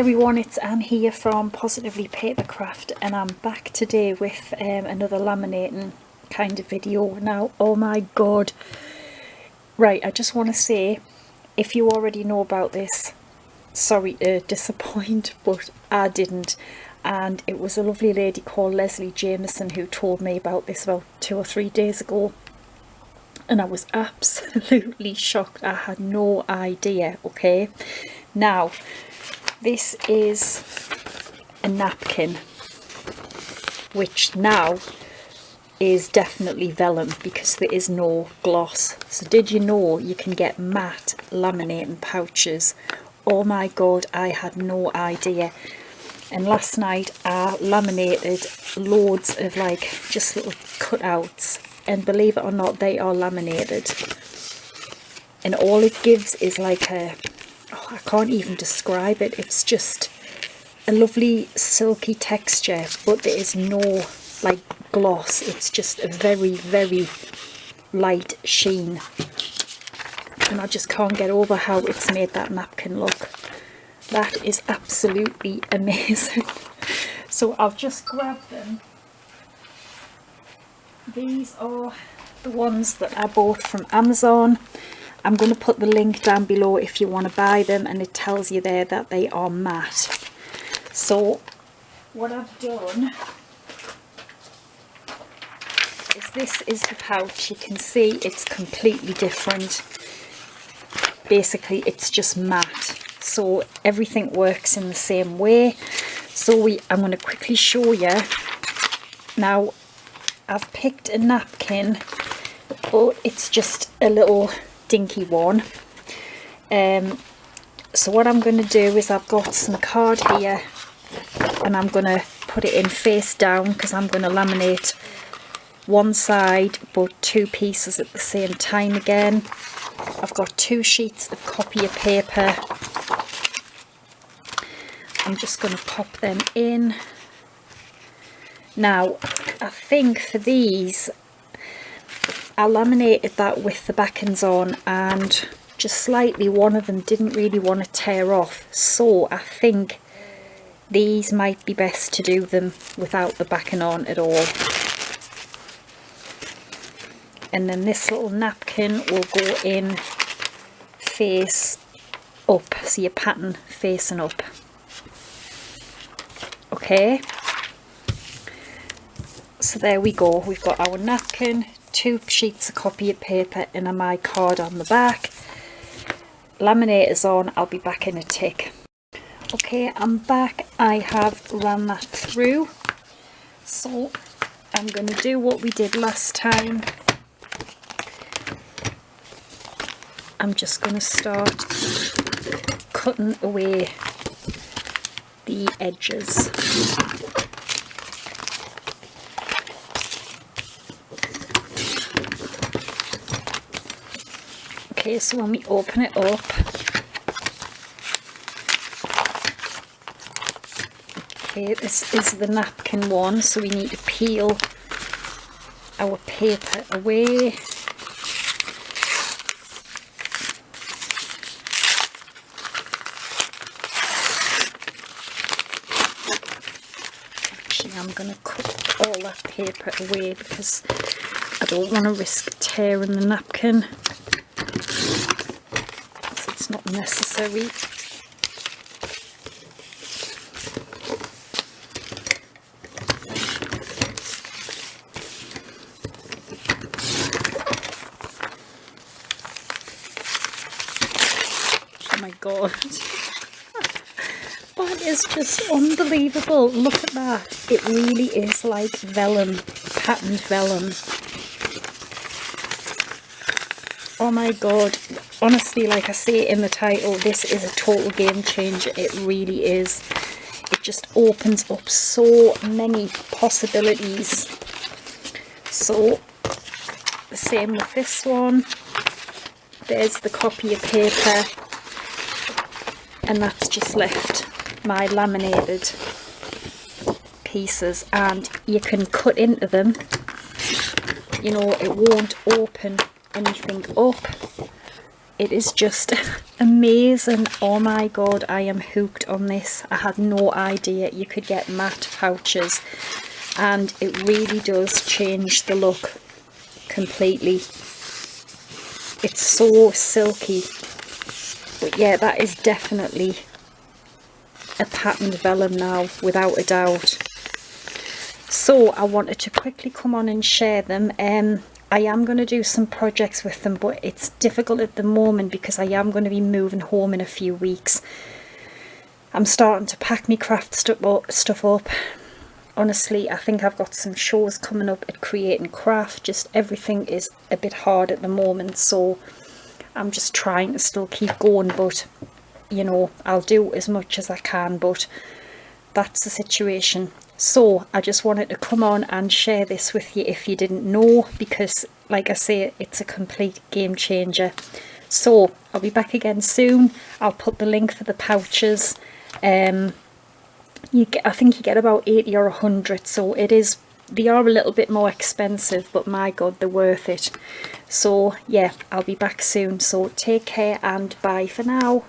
everyone, it's Anne here from Positively Papercraft, and I'm back today with another laminating kind of video. Now, oh my god, right, I just want to say, if you already know about this, sorry to disappoint, but I didn't. And it was a lovely lady called Leslie Jameson who told me about this about 2 or 3 days ago, and I was absolutely shocked. I had no idea. Okay, now this is a napkin, which now is definitely vellum because there is no gloss. So did you know you can get matte laminating pouches? Oh my god, I had no idea. And last night I laminated loads of like just little cutouts, and believe it or not, they are laminated, and all it gives is like a, oh, I can't even describe it, it's just a lovely silky texture, but there is no like gloss, it's just a very, very light sheen, and I just can't get over how it's made that napkin look. That is absolutely amazing. So I'll just grab them. These are the ones that I bought from Amazon. I'm going to put the link down below if you want to buy them, and it tells you there that they are matte. So what I've done is, this is the pouch. You can see it's completely different. Basically it's just matte, so everything works in the same way. So I'm going to quickly show you. Now I've picked a napkin, but it's just a little dinky one. So what I'm going to do is, I've got some card here, and I'm going to put it in face down because I'm going to laminate one side but 2 pieces at the same time again. I've got 2 sheets of copy of paper. I'm just going to pop them in. Now I think for these I laminated that with the backings on, and just slightly one of them didn't really want to tear off, so I think these might be best to do them without the backing on at all. And then this little napkin will go in face up, so your pattern facing up. Okay, so there we go, we've got our napkin, 2 sheets of copy of paper, and my card on the back. Laminator's on, I'll be back in a tick. Okay, I'm back. I have run that through, so I'm going to do what we did last time. I'm just going to start cutting away the edges. Okay, so when we open it up, okay, this is the napkin one, so we need to peel our paper away. Actually, I'm going to cut all that paper away because I don't want to risk tearing the napkin. It's not necessary. Oh my god. That is just unbelievable. Look at that. It really is like vellum, patterned vellum. Oh my god. Honestly, like I say in the title, this is a total game changer. It really is. It just opens up so many possibilities. So the same with this one. There's the copy of paper, and that's just left my laminated pieces, and you can cut into them. You know, it won't open anything up. it is just amazing. Oh my god, I am hooked on this. I had no idea you could get matte pouches, and it really does change the look completely. It's so silky. But yeah, that is definitely a patterned vellum now, without a doubt. So I wanted to quickly come on and share them. I am going to do some projects with them, but it's difficult at the moment because I am going to be moving home in a few weeks. I'm starting to pack my craft stuff up. Honestly, I think I've got some shows coming up at Creating Craft. Just everything is a bit hard at the moment, so I'm just trying to still keep going, but you know, I'll do as much as I can, but that's the situation. So I just wanted to come on and share this with you if you didn't know, because like I say, it's a complete game changer. So I'll be back again soon. I'll put the link for the pouches. I think you get about 80 or 100, so they are a little bit more expensive, but my god, they're worth it. So yeah, I'll be back soon, so take care and bye for now.